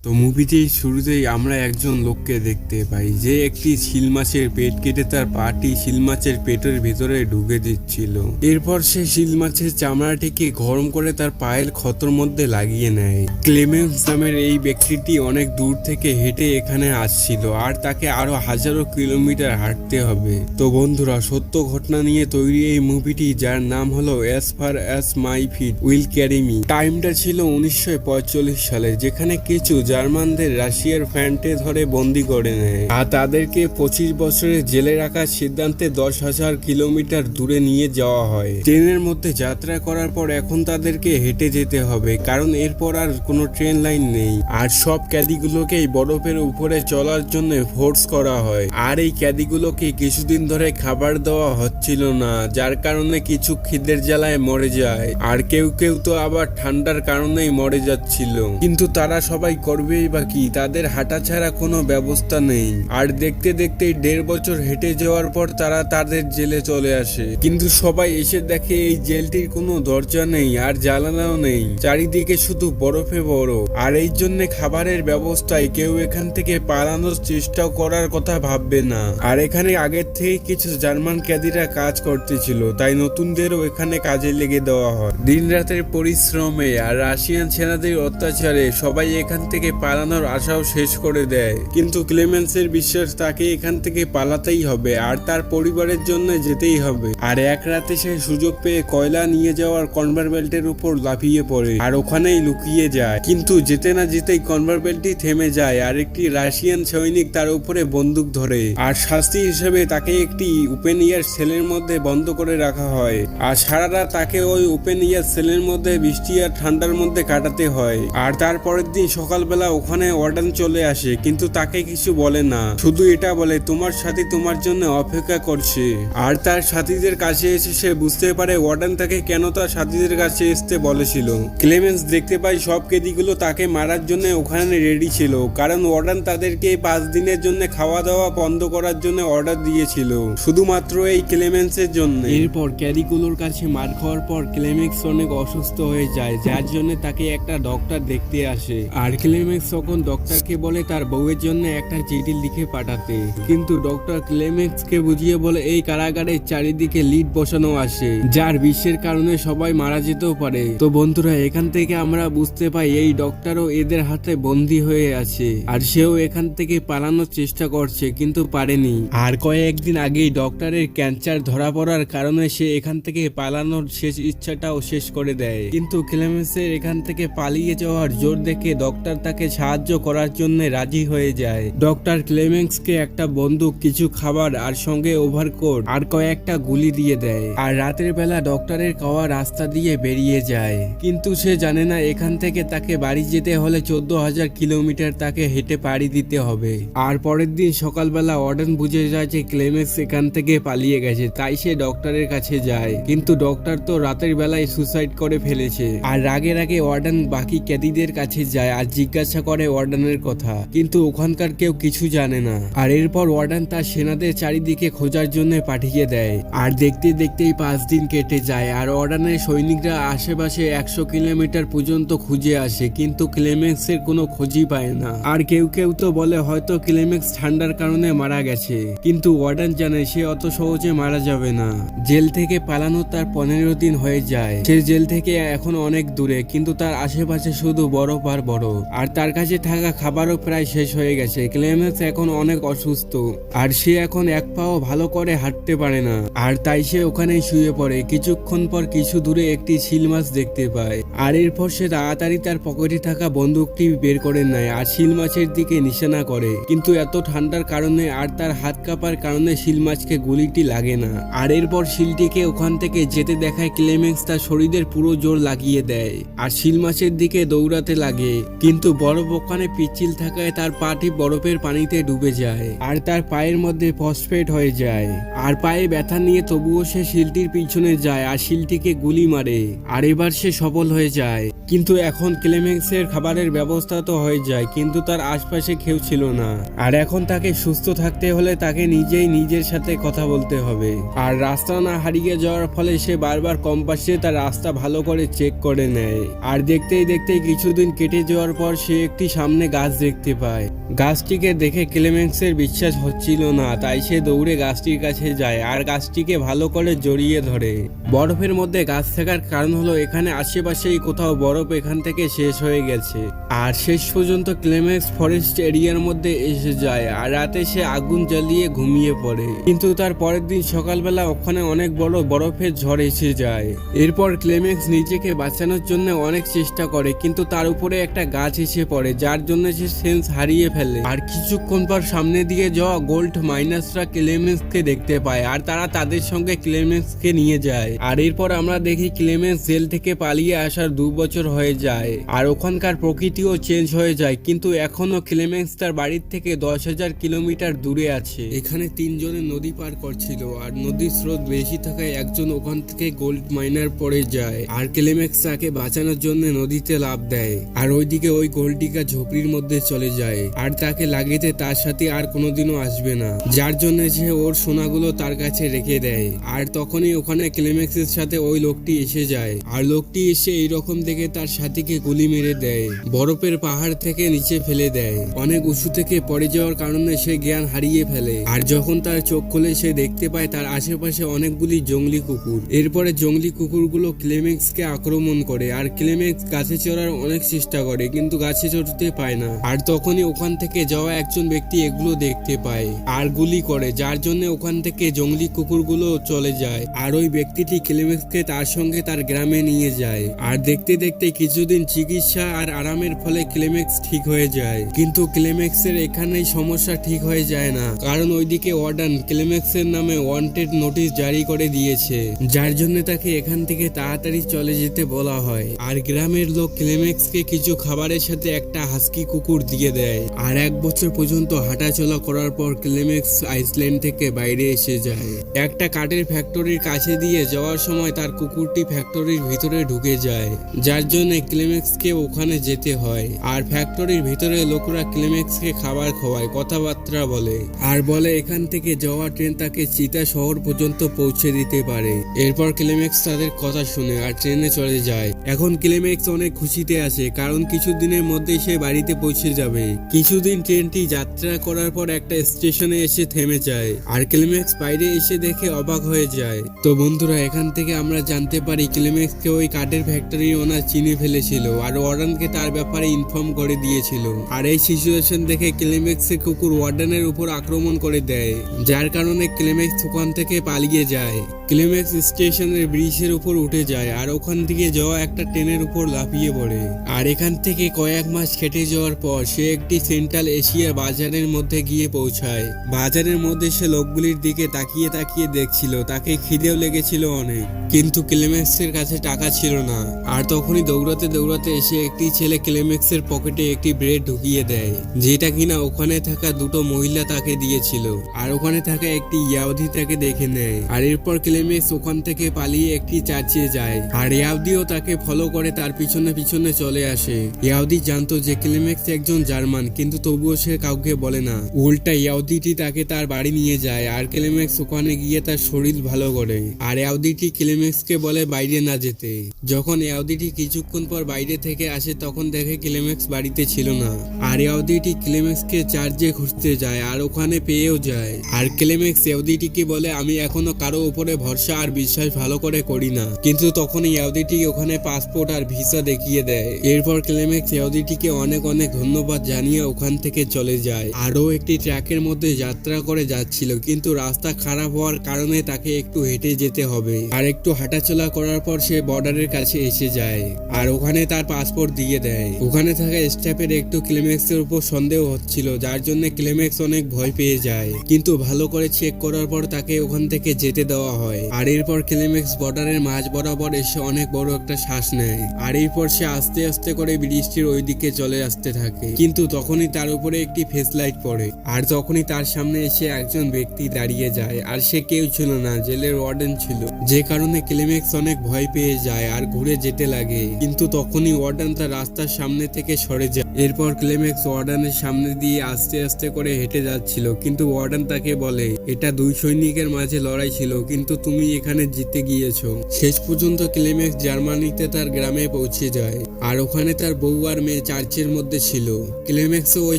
তো মুভিটির শুরুতেই আমরা একজন লোককে দেখতে পাই যে একটি শিল মাছের পেট কেটে তার পাটি শিল মাছের পেটের ভিতরে ঢুকে দিচ্ছিল। এরপর সে শিল মাছের চামড়াটিকে গরম করে তার পায়ের ক্ষতর মধ্যে লাগিয়ে নেয়। ক্লেমেন্স নামের এই ব্যক্তিটি অনেক দূর থেকে হেঁটে এখানে আসছিল আর তাকে আরো হাজারো কিলোমিটার হাঁটতে হবে। তো বন্ধুরা, সত্য ঘটনা নিয়ে তৈরি এই মুভিটি, যার নাম হলো as far as my feet will carry me. টাইমটা ছিল 1945 সালে, যেখানে কিছু জার্মানদের রাশিয়ার ফ্যান্টে ধরে বন্দি করে নেয় আর তাদেরকে 25 বছরের জেলে রাখার সিদ্ধান্তে 10,000 কিলোমিটার দূরে নিয়ে যাওয়া হয়। ট্রেনের মধ্যে যাত্রা করার পর এখন তাদেরকে হেঁটে যেতে হবে, কারণ এরপর আর কোনো ট্রেন লাইন নেই। আর সব ক্যাদিগুলোকেই বরফের উপরে চলার জন্য ফোর্স করা হয়। আর এই ক্যাদিগুলোকে কিছুদিন ধরে খাবার দেওয়া হচ্ছিল না, যার কারণে কিছু খিদের জ্বালায় মরে যায়। আর কেউ কেউ তো আবার ঠান্ডার কারণেই মরে যাচ্ছিল। কিন্তু তারা সবাই করবেই বা কি, তাদের হাঁটা ছাড়া কোনো ব্যবস্থা নেই। আর দেখতে দেখতেই 1.5 বছর হেঁটে যাওয়ার পর তারা তাদের জেলে চলে আসে। কিন্তু সবাই এসে দেখে এই জেলটির কোনো দরজা নেই আর জানালাও নেই, চারিদিকে শুধু বরফে বরফ। আর এই জন্য খাবারের ব্যবস্থায় কেউ এখান থেকে পালানোর চেষ্টাও করার কথা ভাববে না। আর এখানে আগের থেকে কিছু জার্মান ক্যাদিরা কাজ করতেছিল, তাই নতুনদেরও এখানে কাজে লেগে দেওয়া হয়। দিন রাতের পরিশ্রমে আর রাশিয়ান সেনাদের অত্যাচারে সবাই এখান থেকে পালানোর আশাও শেষ করে দেয়। কিন্তু ক্লেমেন্সের বিশ্বাস তাকে এখান থেকে পালাতেই হবে আর তার পরিবারের জন্য যেতেই হবে। আর এক রাতে সে সুযোগ পেয়ে কয়লা নিয়ে যাওয়ার কনভেয়ার বেল্টের উপর লাফিয়ে পড়ে আর ওখানেই লুকিয়ে যায়। কিন্তু যেতে না যেতেই কনভেয়ার বেল্টটি থেমে যায় আর একটি রাশিয়ান সৈনিক তার উপরে বন্দুক ধরে। আর শাস্তি হিসেবে তাকে একটি ওপেন এয়ার সেলের মধ্যে বন্ধ করে রাখা হয়। আর সারা রাত তাকে ওই ওপেন এয়ার সেলের মধ্যে বৃষ্টি আর ঠান্ডার মধ্যে কাটাতে হয়। আর তারপরের দিন সকালবেলা ওখানে ওয়ার্ডেন চলে আসে, কিন্তু তাকে কিছু বলে না, শুধু এটা বলে তোমার সাথী তোমার জন্য অপেক্ষা করছে। আর তার সাথীদের কাছে এসে সে বুঝতে পারে ওয়ার্ডেন তাকে কেন তার সাথীদের কাছে আসতে বলেছিল। ক্লেমেন্স দেখতে পায় সব কেদিগুলো তাকে মারার জন্য ওখানে রেডি ছিল, কারণ ওয়ার্ডেন তাদেরকে 5 দিনের জন্য খাওয়া দাওয়া বন্ধ করার জন্য অর্ডার দিয়েছিল, শুধুমাত্র এই ক্লেমেন্সের জন্য। এরপর ক্যাদিগুলোর কাছে মার খাওয়ার পর ক্লেমেন্স অনেক অসুস্থ হয়ে যায়, যার জন্য তাকে একটা ডক্টর দেখতে আসে। আর ক্লেমেন্স তখন ডক্টরকে বলে তার বউয়ের জন্য একটা চিঠি লিখে পাঠাতে। কিন্তু ডক্টর ক্লেমেন্সকে বুঝিয়ে বলে এই কারাগারের চারিদিকে লিড বসানো আছে, যার বিষের কারণে সবাই মারা যেতেও পারে। তো বন্ধুরা, এখান থেকে আমরা বুঝতে পাই এই ডক্টরও এদের হাতে বন্দী হয়ে আছে আর সেও এখান থেকে পালানোর চেষ্টা করছে, কিন্তু পারেনি। আর কয়েকদিন আগেই ডক্টরের ক্যান্সার ধরা পড়ার কারণে সে এখান থেকে পালানোর শেষ ইচ্ছাটাও শেষ করে দেয়। কিন্তু ক্লেমেন্সের এখান থেকে পালিয়ে যাওয়ার জোর দেখে ডক্টর তাকে সাহায্য করার জন্য রাজি হয়ে যায়। ডক্টর ক্লেমেন্সকে একটা বন্দুক, কিছু খাবার আর সঙ্গে ওভারকোট আর কয়েকটা গুলি দিয়ে দেয়। আর রাতের বেলা ডক্টরের খাওয়া রাস্তা দিয়ে বেরিয়ে যায়, কিন্তু সে জানে না এখান থেকে তাকে বাড়ি যেতে হলে 14,000 কিলোমিটার তাকে হেঁটে পাড়ি দিতে হবে। আর পরের দিন সকালবেলা ওয়ার্ডেন বুঝে যায় যে ক্লেমেন্স এখান থেকে পালিয়ে গেছে, তাই সে ডক্টরের কাছে যায়। কিন্তু ডক্টর তো রাতের বেলায় সুসাইড করে ফেলেছে। আর রাগে রাগে ওয়ার্ডেন বাকি ক্যাদিদের কাছে যায় আর জিজ্ঞাসা করে ওয়ার্ডেনের কথা, কিন্তু ওখানকার কেউ কিছু জানে না। আর এরপর ওয়ার্ডেন তার সেনাদের চারিদিকে খোঁজার জন্য পাঠিয়ে দেয়। আর দেখতে দেখতেই 5 দিন কেটে যায় আর ওয়ার্ডেনের সৈনিকরা আশেপাশে 100 কিলোমিটার পর্যন্ত খুঁজে আসে, কিন্তু ক্লেমেন্সের কোনো খোঁজই পায় না। আর কেউ কেউ তো বলে হয়তো ক্লেমেন্স ঠান্ডার কারণে মারা গেছে, কিন্তু ওয়ার্ডেন জানে সে অত সহজে মারা যাবে না। জেল থেকে পালানো তার 15 দিন হয়ে যায়। সে জেল থেকে এখন অনেক দূরে, কিন্তু তার আশেপাশে শুধু বরফ আর বরফ। আর তার কাছে থাকা খাবারও প্রায় শেষ হয়ে গেছে। ক্লেমেন্স এখন অনেক অসুস্থ আর সে এখন এক পাও ভালো করে হাঁটতে পারে না। আর তাই সে ওখানেই শুয়ে পড়ে। কিছুক্ষণ পর কিছু দূরে একটি শিল মাছ দেখতে পায়। আর এরপর সে তাড়াতাড়ি তার পকেটে থাকা বন্দুকটি বের করে নেয় আর শিল মাছের দিকে নিশানা করে, কিন্তু এত ঠান্ডার কারণে আর তার হাত কাঁপার কারণে শিল মাছকে গুলিটি লাগে না। আর এরপর শিলটিকে ওখান থেকে যেতে দেখায় ক্লেমেন্স তার শরীরের পুরো জোর লাগিয়ে দেয় আর শিল মাছের দিকে দৌড়াতে লাগে, কিন্তু বরফ ওখানে পিচ্ছিল থাকায় তার পাটি বরফের পানিতে ডুবে যায় আর তার পায়ের মধ্যে ফসফেট হয়ে যায়। আর পায়ে ব্যথা নিয়ে তবুও সে শিলটির পিছনে যায় আর শিলটিকে গুলি মারে। আর এবার সে সফল হয়ে যায়। কিন্তু এখন ক্লেমেক্সের খাবারের ব্যবস্থা তো হয়ে যায়, কিন্তু তার আশপাশে কেউ ছিল না। আর এখন তাকে সুস্থ থাকতে হলে তাকে নিজেই নিজের সাথে কথা বলতে হবে। আর রাস্তা না হারিয়ে যাওয়ার ফলে সে বারবার কম্পাসে তার রাস্তা ভালো করে চেক করে নেয়। আর দেখতেই দেখতেই কিছুদিন কেটে যাওয়ার পর সে একটি সামনে গাছ দেখতে পায়। গাছটিকে দেখে ক্লেমেক্সের বিশ্বাস হচ্ছিল না, তাই সে দৌড়ে গাছটির কাছে যায় আর গাছটিকে ভালো করে জড়িয়ে ধরে। বরফের মধ্যে গাছ থাকার কারণ হলো এখানে আশেপাশেই কোথাও বরফ এখান থেকে শেষ হয়ে গেছে। আর শেষ পর্যন্ত ক্লেমেক্স ফরেস্ট এরিয়ার মধ্যে এসে যায় আর রাতে সে আগুন জ্বালিয়ে ঘুমিয়ে পড়ে। কিন্তু তার পরের দিন সকালবেলা ওখানে অনেক বড় বরফের ঝড় এসে যায়। এরপর ক্লেমেক্স নিজেকে বাঁচানোর জন্য অনেক চেষ্টা করে, কিন্তু তার উপরে একটা গাছ এসে পড়ে যার জন্য সে সেন্স হারিয়ে ফেলে। আর কিছুক্ষণ পর সামনে দিয়ে যাওয়া গোল্ড মাইনাসরা ক্লেমেক্সকে দেখতে পায় আর তারা তাদের সঙ্গে ক্লেমেক্সকে নিয়ে যায়। আর এরপর আমরা দেখি ক্লেমেক্স জেল থেকে পালিয়ে আসার 2 বছর হয়ে যায় আর ওখানকার প্রকৃতিও চেঞ্জ হয়ে যায়, কিন্তু এখনো ক্লেমেক্স তার বাড়ির থেকে 10,000 কিলোমিটার দূরে আছে। এখানে 3 জনে নদী পার করছিল আর নদীর স্রোত বেশি থাকায় একজন ওখান থেকে গোল্ড মাইনার পড়ে যায় আর ক্লেমেক্স তাকে বাঁচানোর জন্য নদীতে লাফ দেয়। আর ওইদিকে ওই গোল্ডিকা ঝোপড়ির মধ্যে চলে যায় আর তাকে লাগিয়ে তার সাথে আর কোনোদিনও আসবে না, যার জন্য সে ওর সোনাগুলো তার কাছে রেখে দেয়। আর তখনই ওখানে ক্লেমেক্সের সাথে ওই লোকটি এসে যায় আর লোকটি এসে এইরকম দেখে তার সাথীকে গুলি মেরে দেয়, বরফের পাহাড় থেকে নিচে ফেলে দেয়। অনেক উঁচু থেকে পড়ে যাওয়ার কারণে সে জ্ঞান হারিয়ে ফেলে। আর যখন তার চোখ খুলে সে দেখতে পায় তার আশেপাশে অনেকগুলি জঙ্গলি কুকুর। এরপরে জঙ্গলি কুকুরগুলো ক্লেমেক্সকে আক্রমণ করে আর ক্লেমেক্স গাছে চড়ার অনেক চেষ্টা করে, কিন্তু গাছে চড়তে পায় না। আর তখনই ওখান থেকে যাওয়া একজন ব্যক্তি এগুলো দেখতে পায় আর গুলি করে, যার জন্য ওখান থেকে জঙ্গলি কুকুরগুলো চলে যায়। আর ওই ব্যক্তিটি ক্লেমেক্সকে তার সঙ্গে তার গ্রামে নিয়ে যায়। আর দেখতে দেখতে কিছুদিন চিকিৎসা আর আরামের ফলে ক্লেমেক্স ঠিক হয়ে যায়। কিন্তু ক্লেমেক্সের এখানেই সমস্যা ঠিক হয়ে যায় না, কারণ ওইদিকে ওয়ার্ডেন ক্লেমেক্সের নামে ওয়ান্টেড নোটিশ জারি করে দিয়েছে, যার জন্য তাকে এখান থেকে তাড়াতাড়ি চলে যেতে বলা হয়। আর গ্রামের লোক ক্লেমেক্সকে কিছু খাবারের সাথে একটা হাস্কি কুকুর দিয়ে দেয়। আর 1 বছর পর্যন্ত হাঁটাচলা করার পর ক্লেমেক্স আইসল্যান্ড থেকে বাইরে এসে যায়। একটা কাঠের ফ্যাক্টরির কাছে দিয়ে যাওয়ার সময় তার কুকুরটি ফ্যাক্টরির ভিতরে ঢুকে যায়, যার জন্য ক্লেমেক্সকে ওখানে যেতে হয়। আর ফ্যাক্টরির ভিতরে লোকরা ক্লেমেক্সকে খাবার খাওয়ায়, কথাবার্তা বলে আর বলে এখান থেকে যাওয়া ট্রেন তাকে চিতা শহর পর্যন্ত পৌঁছে দিতে পারে। এরপর ক্লেমেক্স তাদের কথা শুনে আর ট্রেনে চলে যায়। এখন ক্লেমেক্স অনেক খুশিতে আছে, কারণ কিছুদিনের মধ্যেই সে বাড়িতে পৌঁছে যাবে। কিছুদিন ট্রেনটি যাত্রা করার পর একটা স্টেশনে এসে থেমে যায় আর ক্লেমেক্স বাইরে এসে দেখে অবাক হয়ে যায়। তো বন্ধুরা, এখান থেকে আমরা জানতে পারি ক্লেমেক্সকে ওই কাঠের ফ্যাক্টরি ওনার চিনে ফেলেছিল আর ওয়ার্ডেনকে তার ব্যাপারে ইনফর্ম করে দিয়েছিল। আর এই সিচুয়েশন দেখে ক্লেমেক্সের কুকুর ওয়ার্ডেনের উপর আক্রমণ করে দেয়, যার কারণে ক্লেমেক্স ওখান থেকে পালিয়ে যায়। ক্লেমেক্স স্টেশনের ব্রিজের উপর উঠে যায় আর ওখান থেকে যাওয়া একটা ট্রেনের উপর লাফিয়ে পড়ে। আর এখান থেকে কয়েক মাস কেটে যাওয়ার পর সে একটি সেন্ট্রাল এশিয়া বাজারের মধ্যে গিয়ে পৌঁছায়। বাজারের মধ্যে সে লোকগুলির দিকে তাকিয়ে তাকিয়ে দেখছিল, তাকে খিদেও লেগেছিল অনেক, কিন্তু ক্লেমেক্সের কাছে টাকা ছিল না। আর তখনই দৌড়াতে দৌড়াতে এসে একটি ছেলে ক্লেমেক্সের পকেটে একটি ব্রেড ঢুকিয়ে দেয়, যেটা কিনা ওখানে থাকা 2টো মহিলা তাকে দিয়েছিল। আর ওখানে থাকা একটি ইয়াহুদি তাকে দেখে নেয়। আর এরপর ক্লেমেক্স ওখান থেকে পালিয়ে একটি চার্চে যায় আর ইয়াহুদিও তাকে ফলো করে তার পিছনে পিছনে চলে আসে। ইয়াহুদি জানতো যে ক্লেমেক্স একজন জার্মান, কিন্তু তবুও সে কাউকে বলে না। উল্টা ইয়াহুদিটি তাকে তার বাড়ি নিয়ে যায় আর ক্লেমেক্স ওখানে গিয়ে তার শরীর ভালো করে। আর ইয়াহুদিটি ক্লেমেক্সকে বলে বাইরে না যেতে। যখন ইয়াহুদিটি কিছুক্ষণ পর বাইরে থেকে আসে তখন দেখে ক্লেমেক্স বাড়িতে ছিল না। আর ইয়াহুদিটি ক্লেমেক্সকে চার্চে খুঁজতে যায় আর ওখানে পেয়েও যায়। আর ক্লেমেক্স ইয়াহুদিটিকে বলে আমি এখনো কারো উপরে ভরসা আর বিশ্বাস ভালো করে করি না, কিন্তু তখন ইয়াহুদিটি ওখানে পাসপোর্ট আর ভিসা দেখিয়ে দেয়। এরপর ক্লেমেক্স ইয়াহুদিটিকে অনেক অনেক ধন্যবাদ জানিয়ে ওখান থেকে চলে যায়। আরও একটি ট্র্যাকের মধ্যে যাত্রা করে যাচ্ছিল, কিন্তু রাস্তা খারাপ হওয়ার কারণে তাকে একটু হেঁটে যেতে হবে। আর একটু হাঁটাচলা করার পর সে বর্ডারের কাছে এসে যায় আর ওখানে তার পাসপোর্ট দিয়ে দেয়। ওখানে থাকা স্টাফের একটু ক্লেমেক্সের উপর সন্দেহ হচ্ছিল, যার জন্য ক্লেমেক্স অনেক ভয় পেয়ে যায়, কিন্তু ভালো করে চেক করার পর তাকে ওখান থেকে যেতে দেওয়া হয়। আর এরপর ক্লেমেক্স বর্ডারের মাঝ বরাবর এসে অনেক বড় একটা শ্বাস নেয়। আর এরপর সে আস্তে আস্তে করে বৃষ্টির ওই দিকে চলে আসতে থাকে, কিন্তু তখনই তার উপরে একটি ফেস লাইট পড়ে। আর তখনই তার সামনে এসে একজন ব্যক্তি দাঁড়িয়ে যায় আর সে কেউ ছিল না, জেলের ওয়ার্ডেন ছিল, যে কারণে ক্লেমেক্স অনেক ভয় পেয়ে যায় আর ঘুরে যেতে লাগে। কিন্তু তখনই ওয়ার্ডেন তার রাস্তার সামনে থেকে সরে যায়। এরপর ক্লাইম্যাক্স ওয়ার্ডেনের সামনে দিয়ে আস্তে আস্তে করে হেঁটে যাচ্ছিল, কিন্তু ওয়ার্ডেন তাকে বলে এটা দুই সৈনিকের মাঝে লড়াই ছিল, কিন্তু তুমি এখানে জিতে গিয়েছো। শেষ পর্যন্ত ক্লাইম্যাক্স জার্মানিতে তার গ্রামে পৌঁছে যায়, আর ওখানে তার বউ আর মেয়ে চার্চের মধ্যে ছিল। ক্লাইম্যাক্সও ওই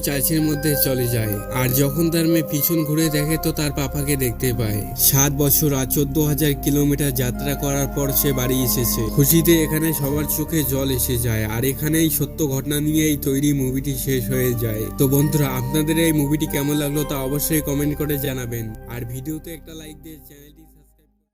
চার্চের মধ্যে চলে যায়, আর যখন তার মেয়ে পিছন ঘুরে দেখে তো তার পাপাকে দেখতে পায়। 7 বছর আর 14,000 কিলোমিটার যাত্রা করার পর সে বাড়ি এসেছে। খুশিতে এখানে সবার চোখে জল এসে যায়, আর এখানেই সত্য ঘটনা নিয়েই তৈরি মুভিটি শেষ হয়ে যায়। তো বন্ধুরা, আপনাদের এই মুভিটি কেমন লাগলো তা অবশ্যই কমেন্ট করে জানাবেন, আর ভিডিওতে একটা লাইক দিয়ে চ্যানেলটি